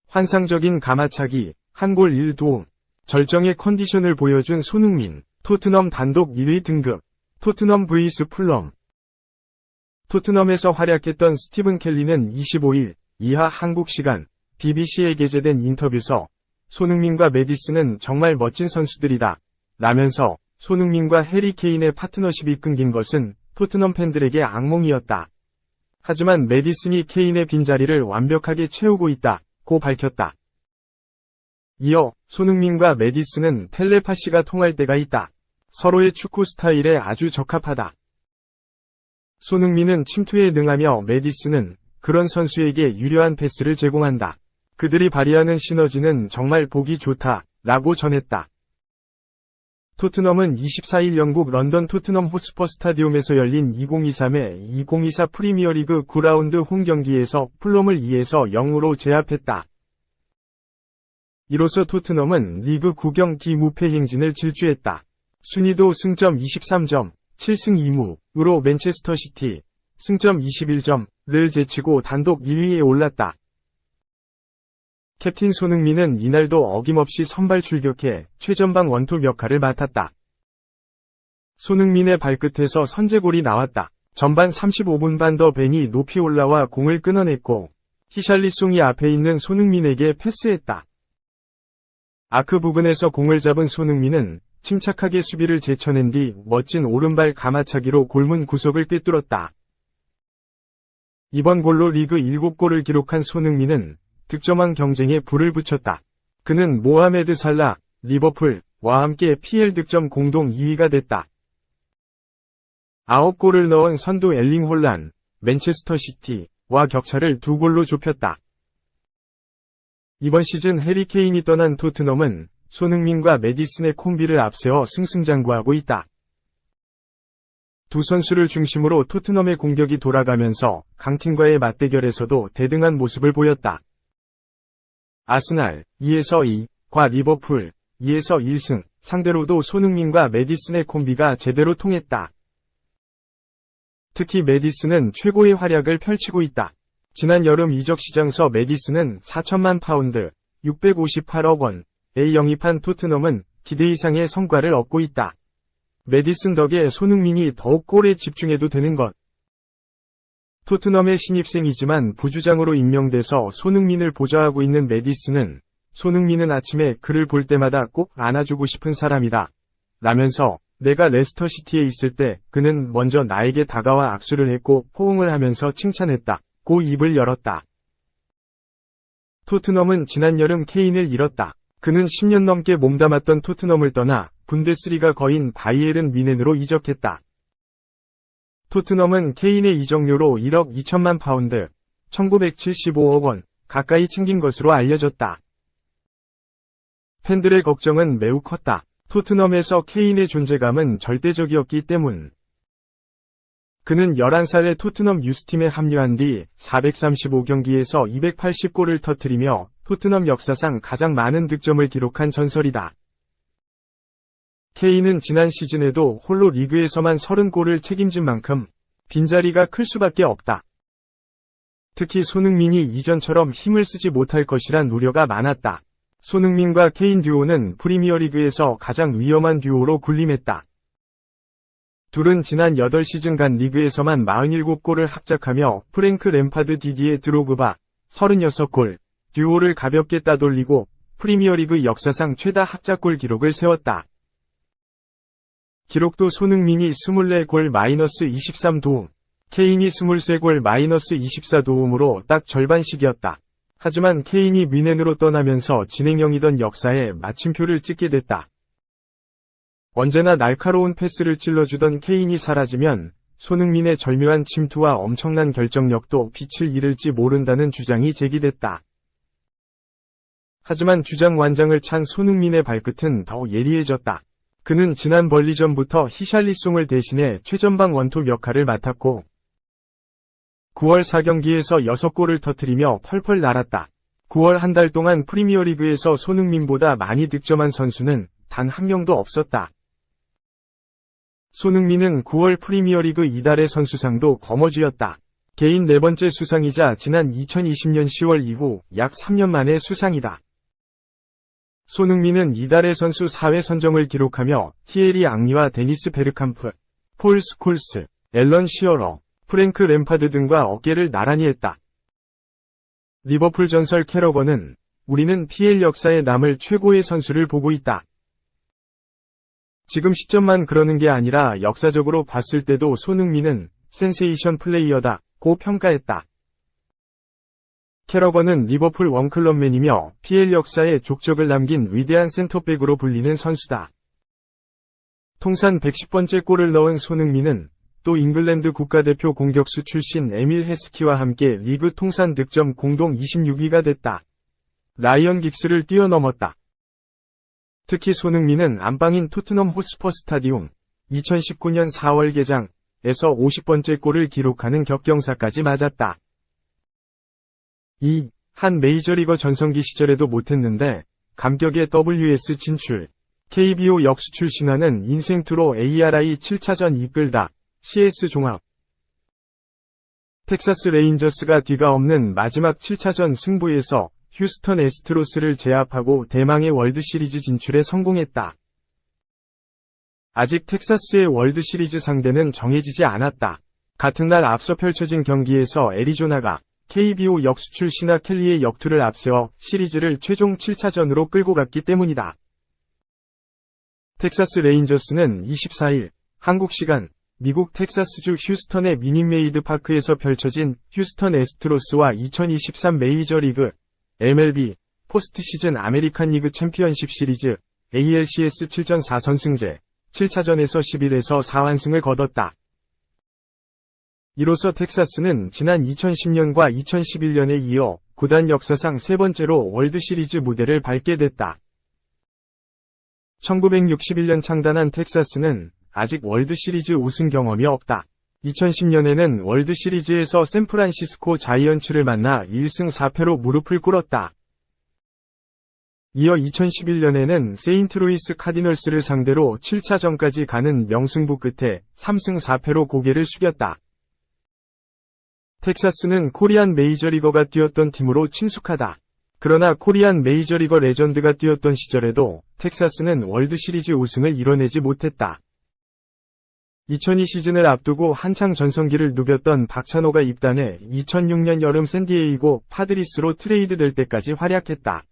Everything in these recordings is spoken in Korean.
환상적인 가마차기, 한 골 1도움. 절정의 컨디션을 보여준 손흥민, 토트넘 단독 1위 등극. 토트넘 vs 풀럼. 토트넘에서 활약했던 스티븐 켈리는 25일 이하 한국 시간 BBC에 게재된 인터뷰에서 손흥민과 메디슨은 정말 멋진 선수들이다 라면서 손흥민과 해리 케인의 파트너십이 끊긴 것은 토트넘 팬들에게 악몽이었다. 하지만 메디슨이 케인의 빈자리를 완벽하게 채우고 있다고 밝혔다. 이어 손흥민과 메디슨은 텔레파시가 통할 때가 있다. 서로의 축구 스타일에 아주 적합하다. 손흥민은 침투에 능하며 메디슨은 그런 선수에게 유려한 패스를 제공한다. 그들이 발휘하는 시너지는 정말 보기 좋다 라고 전했다. 토트넘은 24일 영국 런던 토트넘 호스퍼 스타디움에서 열린 2023의 2024 프리미어리그 9라운드 홈경기에서 풀럼을 2에서 0으로 제압했다. 이로써 토트넘은 리그 9경기 무패 행진을 질주했다. 순위도 승점 23점, 7승 2무로 맨체스터 시티, 승점 21점을 제치고 단독 1위에 올랐다. 캡틴 손흥민은 이날도 어김없이 선발 출격해 최전방 원톱 역할을 맡았다. 손흥민의 발끝에서 선제골이 나왔다. 전반 35분 반더 벤이 높이 올라와 공을 끊어냈고 히샬리송이 앞에 있는 손흥민에게 패스했다. 아크 부근에서 공을 잡은 손흥민은 침착하게 수비를 제쳐낸 뒤 멋진 오른발 가마차기로 골문 구석을 꿰뚫었다. 이번 골로 리그 7골을 기록한 손흥민은 득점왕 경쟁에 불을 붙였다. 그는 모하메드 살라, 리버풀과 함께 PL 득점 공동 2위가 됐다. 9골을 넣은 선두 엘링 홀란, 맨체스터 시티와 격차를 2골로 좁혔다. 이번 시즌 해리 케인이 떠난 토트넘은 손흥민과 메디슨의 콤비를 앞세워 승승장구하고 있다. 두 선수를 중심으로 토트넘의 공격이 돌아가면서 강팀과의 맞대결에서도 대등한 모습을 보였다. 아스날 2에서 2과 리버풀 2에서 1승 상대로도 손흥민과 메디슨의 콤비가 제대로 통했다. 특히 메디슨은 최고의 활약을 펼치고 있다. 지난 여름 이적 시장서 메디슨은 4천만 파운드, 658억 원에 영입한 토트넘은 기대 이상의 성과를 얻고 있다. 메디슨 덕에 손흥민이 더욱 골에 집중해도 되는 것. 토트넘의 신입생이지만 부주장으로 임명돼서 손흥민을 보좌하고 있는 메디슨은 손흥민은 아침에 그를 볼 때마다 꼭 안아주고 싶은 사람이다 라면서 내가 레스터 시티에 있을 때 그는 먼저 나에게 다가와 악수를 했고 포옹을 하면서 칭찬했다. 고 입을 열었다. 토트넘은 지난 여름 케인을 잃었다. 그는 10년 넘게 몸담았던 토트넘을 떠나 분데스리가 거인 바이에른 뮌헨으로 이적했다. 토트넘은 케인의 이적료로 1억 2천만 파운드, 1975억 원 가까이 챙긴 것으로 알려졌다. 팬들의 걱정은 매우 컸다. 토트넘에서 케인의 존재감은 절대적이었기 때문. 그는 11살에 토트넘 유스팀에 합류한 뒤 435경기에서 280골을 터뜨리며 토트넘 역사상 가장 많은 득점을 기록한 전설이다. 케인은 지난 시즌에도 홀로 리그에서만 30골을 책임진 만큼 빈자리가 클 수밖에 없다. 특히 손흥민이 이전처럼 힘을 쓰지 못할 것이란 우려가 많았다. 손흥민과 케인 듀오는 프리미어리그에서 가장 위험한 듀오로 군림했다. 둘은 지난 8시즌간 리그에서만 47골을 합작하며 프랭크 램파드 디디에 드로그바 36골 듀오를 가볍게 따돌리고 프리미어리그 역사상 최다 합작골 기록을 세웠다. 기록도 손흥민이 24골 마이너스 23도움, 케인이 23골 마이너스 24도움으로 딱 절반씩이었다. 하지만 케인이 뮌헨으로 떠나면서 진행형이던 역사에 마침표를 찍게 됐다. 언제나 날카로운 패스를 찔러주던 케인이 사라지면 손흥민의 절묘한 침투와 엄청난 결정력도 빛을 잃을지 모른다는 주장이 제기됐다. 하지만 주장 완장을 찬 손흥민의 발끝은 더 예리해졌다. 그는 지난 벌리전부터 히샬리송을 대신해 최전방 원톱 역할을 맡았고 9월 4경기에서 6골을 터뜨리며 펄펄 날았다. 9월 한 달 동안 프리미어리그에서 손흥민보다 많이 득점한 선수는 단 한 명도 없었다. 손흥민은 9월 프리미어리그 이달의 선수상도 거머쥐었다. 개인 네 번째 수상이자 지난 2020년 10월 이후 약 3년 만의 수상이다. 손흥민은 이달의 선수 4회 선정을 기록하며 티에리 앙리와 데니스 베르캄프, 폴 스콜스, 앨런 시어러, 프랭크 램파드 등과 어깨를 나란히 했다. 리버풀 전설 캐러건은 우리는 PL 역사에 남을 최고의 선수를 보고 있다. 지금 시점만 그러는 게 아니라 역사적으로 봤을 때도 손흥민은 센세이션 플레이어다고 평가했다. 캐러건은 리버풀 원클럽맨이며 PL 역사에 족적을 남긴 위대한 센터백으로 불리는 선수다. 통산 110번째 골을 넣은 손흥민은 또 잉글랜드 국가대표 공격수 출신 에밀 헤스키와 함께 리그 통산 득점 공동 26위가 됐다. 라이언 긱스를 뛰어넘었다. 특히 손흥민은 안방인 토트넘 호스퍼 스타디움 2019년 4월 개장에서 50번째 골을 기록하는 격경사까지 맞았다. 한 메이저리거 전성기 시절에도 못했는데 감격의 WS 진출, KBO 역수 출신화는 인생 투로 ARI 7차전 이끌다. CS 종합. 텍사스 레인저스가 뒤가 없는 마지막 7차전 승부에서 휴스턴 애스트로스를 제압하고 대망의 월드시리즈 진출에 성공했다. 아직 텍사스의 월드시리즈 상대는 정해지지 않았다. 같은 날 앞서 펼쳐진 경기에서 애리조나가 KBO 역수 출신화 켈리의 역투를 앞세워 시리즈를 최종 7차전으로 끌고 갔기 때문이다. 텍사스 레인저스는 24일 한국 시간 미국 텍사스주 휴스턴의 미닛메이드 파크에서 펼쳐진 휴스턴 애스트로스와 2023 메이저리그 MLB 포스트시즌 아메리칸 리그 챔피언십 시리즈 ALCS 7전 4선승제 7차전에서 11에서 4완승을 거뒀다. 이로써 텍사스는 지난 2010년과 2011년에 이어 구단 역사상 세 번째로 월드시리즈 무대를 밟게 됐다. 1961년 창단한 텍사스는 아직 월드시리즈 우승 경험이 없다. 2010년에는 월드시리즈에서 샌프란시스코 자이언츠를 만나 1승 4패로 무릎을 꿇었다. 이어 2011년에는 세인트루이스 카디널스를 상대로 7차전까지 가는 명승부 끝에 3승 4패로 고개를 숙였다. 텍사스는 코리안 메이저리거가 뛰었던 팀으로 친숙하다. 그러나 코리안 메이저리거 레전드가 뛰었던 시절에도 텍사스는 월드시리즈 우승을 이뤄내지 못했다. 2002 시즌을 앞두고 한창 전성기를 누볐던 박찬호가 입단해 2006년 여름 샌디에이고 파드리스로 트레이드될 때까지 활약했다.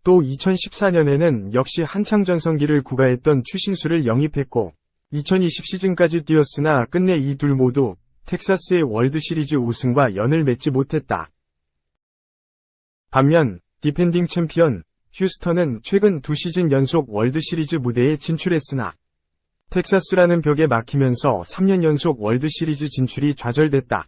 또 2014년에는 역시 한창 전성기를 구가했던 추신수를 영입했고 2020 시즌까지 뛰었으나 끝내 이 둘 모두 텍사스의 월드시리즈 우승과 연을 맺지 못했다. 반면 디펜딩 챔피언 휴스턴은 최근 2시즌 연속 월드시리즈 무대에 진출했으나 텍사스라는 벽에 막히면서 3년 연속 월드시리즈 진출이 좌절됐다.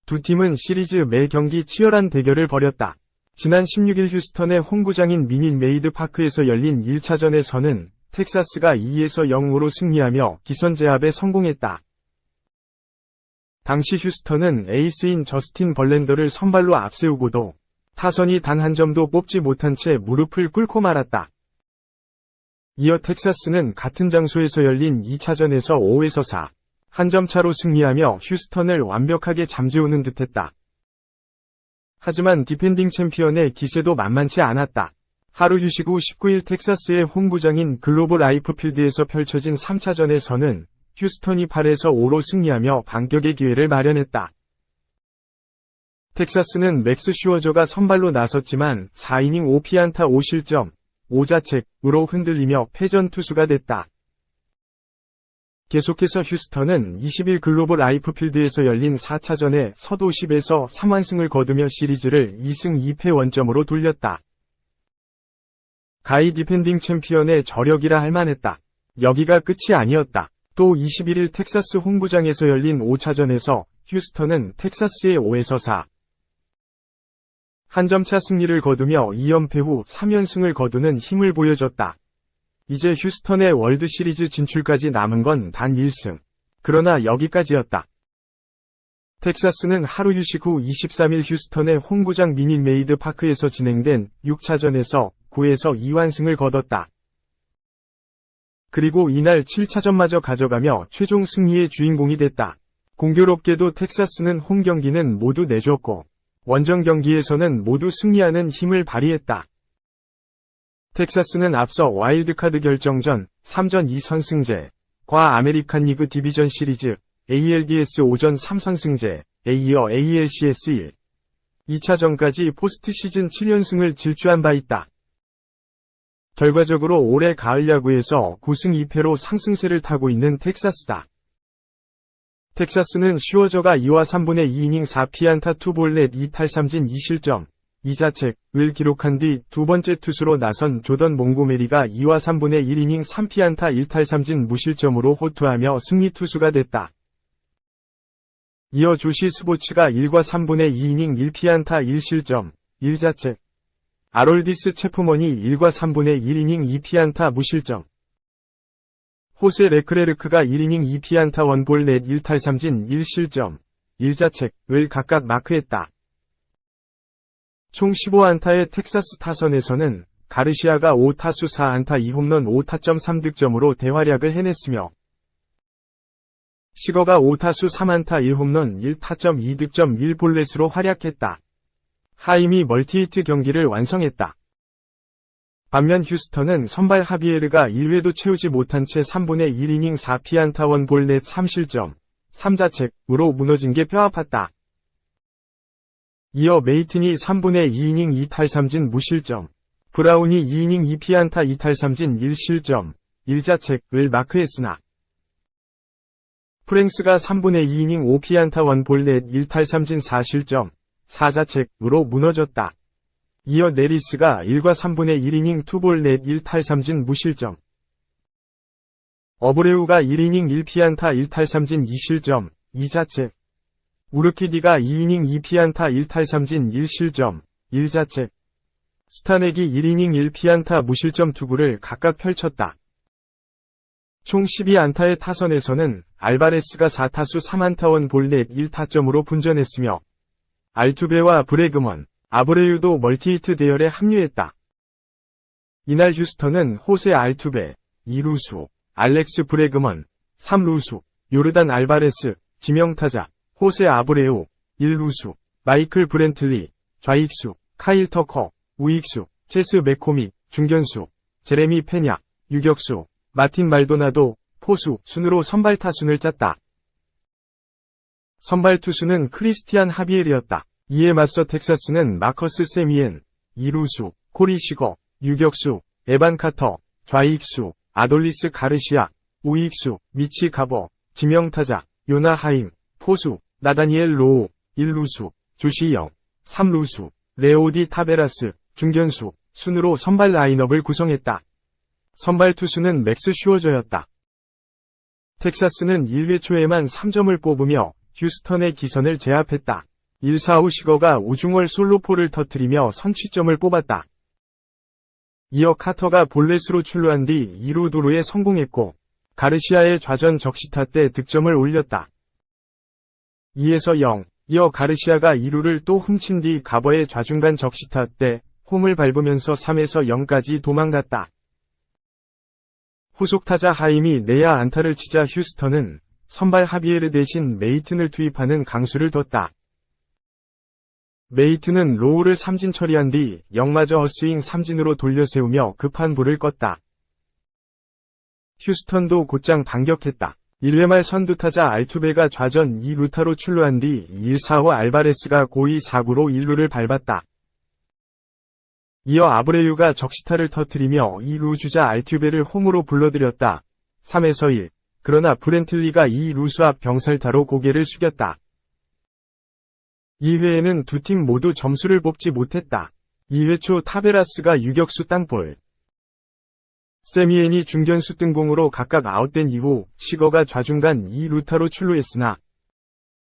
두 팀은 시리즈 매 경기 치열한 대결을 벌였다. 지난 16일 휴스턴의 홈구장인 미닛 메이드 파크에서 열린 1차전에서는 텍사스가 2에서 0으로 승리하며 기선제압에 성공했다. 당시 휴스턴은 에이스인 저스틴 벌랜더를 선발로 앞세우고도 타선이 단 한 점도 뽑지 못한 채 무릎을 꿇고 말았다. 이어 텍사스는 같은 장소에서 열린 2차전에서 5에서 4, 한 점 차로 승리하며 휴스턴을 완벽하게 잠재우는 듯했다. 하지만 디펜딩 챔피언의 기세도 만만치 않았다. 하루 휴식 후 19일 텍사스의 홈구장인 글로벌 라이프 필드에서 펼쳐진 3차전에서는 휴스턴이 8에서 5로 승리하며 반격의 기회를 마련했다. 텍사스는 맥스 슈어저가 선발로 나섰지만 4이닝 5피안타 5실점, 5자책으로 흔들리며 패전 투수가 됐다. 계속해서 휴스턴은 20일 글로벌 라이프 필드에서 열린 4차전에 서도 10에서 3완승을 거두며 시리즈를 2승 2패 원점으로 돌렸다. 가히 디펜딩 챔피언의 저력이라 할 만했다. 여기가 끝이 아니었다. 또 21일 텍사스 홈구장에서 열린 5차전에서 휴스턴은 텍사스의 5에서 4. 한 점차 승리를 거두며 2연패 후 3연승을 거두는 힘을 보여줬다. 이제 휴스턴의 월드시리즈 진출까지 남은 건 단 1승. 그러나 여기까지였다. 텍사스는 하루 휴식 후 23일 휴스턴의 홈구장 미닛 메이드 파크에서 진행된 6차전에서 9에서 2완승을 거뒀다. 그리고 이날 7차전마저 가져가며 최종 승리의 주인공이 됐다. 공교롭게도 텍사스는 홈 경기는 모두 내줬고 원정 경기에서는 모두 승리하는 힘을 발휘했다. 텍사스는 앞서 와일드카드 결정전 3전 2선승제과 아메리칸 리그 디비전 시리즈 ALDS 5전 3선승제에 이어 ALCS 1, 2차전까지 포스트 시즌 7연승을 질주한 바 있다. 결과적으로 올해 가을 야구에서 9승 2패로 상승세를 타고 있는 텍사스다. 텍사스는 슈어저가 2와 3분의 2이닝 4피안타 2볼넷 2탈삼진 2실점, 2자책을 기록한 뒤 두 번째 투수로 나선 조던 몽고메리가 2와 3분의 1이닝 3피안타 1탈삼진 무실점으로 호투하며 승리 투수가 됐다. 이어 조시 스보츠가 1과 3분의 2이닝 1피안타 1실점, 1자책, 아롤디스 체프먼이 1과 3분의 1이닝 2피안타 무실점, 호세 레크레르크가 1이닝 2피안타 1볼넷 1탈삼진 1실점, 1자책을 각각 마크했다. 총 15안타의 텍사스 타선에서는 가르시아가 5타수 4안타 2홈런 5타점 3득점으로 대활약을 해냈으며 시거가 5타수 3안타 1홈런 1타점 2득점 1볼넷으로 활약했다. 하임이 멀티히트 경기를 완성했다. 반면 휴스턴은 선발 하비에르가 1회도 채우지 못한 채 3분의 1이닝 4피안타 1볼넷 3실점, 3자책으로 무너진 게 뼈아팠다. 이어 메이튼이 3분의 2이닝 2탈삼진 무실점, 브라운이 2이닝 2피안타 2탈삼진 1실점, 1자책을 마크했으나 프랭스가 3분의 2이닝 5피안타 1볼넷 1탈삼진 4실점, 4자책으로 무너졌다. 이어 네리스가 1과 3분의 1이닝 2볼넷 1탈삼진 무실점, 어브레우가 1이닝 1피안타 1탈삼진 2실점, 2자책, 우르키디가 2이닝 2피안타 1탈삼진 1실점, 1자책, 스타넥이 1이닝 1피안타 무실점 투구를 각각 펼쳤다. 총 12안타의 타선에서는 알바레스가 4타수 3안타 1볼넷 1타점으로 분전했으며 알투베와 브레그먼, 아브레유도 멀티히트 대열에 합류했다. 이날 휴스턴은 호세 알투베, 2루수, 알렉스 브레그먼, 3루수, 요르단 알바레스, 지명타자, 호세 아브레우, 1루수, 마이클 브렌틀리, 좌익수, 카일 터커, 우익수, 체스 맥코믹, 중견수, 제레미 페냐, 유격수, 마틴 말도나도, 포수, 순으로 선발 타순을 짰다. 선발 투수는 크리스티안 하비엘이었다. 이에 맞서 텍사스는 마커스 세미엔, 2루수, 코리 시거, 유격수, 에반 카터, 좌익수, 아돌리스 가르시아, 우익수, 미치 가버, 지명타자, 요나 하임, 포수, 나다니엘 로우, 1루수, 조시영, 3루수, 레오디 타베라스, 중견수, 순으로 선발 라인업을 구성했다. 선발 투수는 맥스 슈어저였다. 텍사스는 1회 초에만 3점을 뽑으며 휴스턴의 기선을 제압했다. 1-4후 시거가 우중월 솔로포를 터뜨리며 선취점을 뽑았다. 이어 카터가 볼넷으로 출루한 뒤 2루 도루에 성공했고 가르시아의 좌전 적시타 때 득점을 올렸다. 2에서 0, 이어 가르시아가 2루를 또 훔친 뒤 가버의 좌중간 적시타 때 홈을 밟으면서 3에서 0까지 도망갔다. 후속 타자 하임이 내야 안타를 치자 휴스턴은 선발 하비에르 대신 메이튼을 투입하는 강수를 뒀다. 메이튼은 로우를 삼진 처리한 뒤 역마저 헛스윙 삼진으로 돌려세우며 급한 불을 껐다. 휴스턴도 곧장 반격했다. 1회 말 선두타자 알투베가 좌전 2루타로 출루한 뒤 1-4후 알바레스가 고의 4구로 1루를 밟았다. 이어 아브레유가 적시타를 터뜨리며 2루 주자 알투베를 홈으로 불러들였다. 3에서 1. 그러나 브렌틀리가 2루수 앞 병살타로 고개를 숙였다. 2회에는 두 팀 모두 점수를 뽑지 못했다. 2회 초 타베라스가 유격수 땅볼, 세미엔이 중견수 뜬공으로 각각 아웃된 이후 시거가 좌중간 2루타로 출루했으나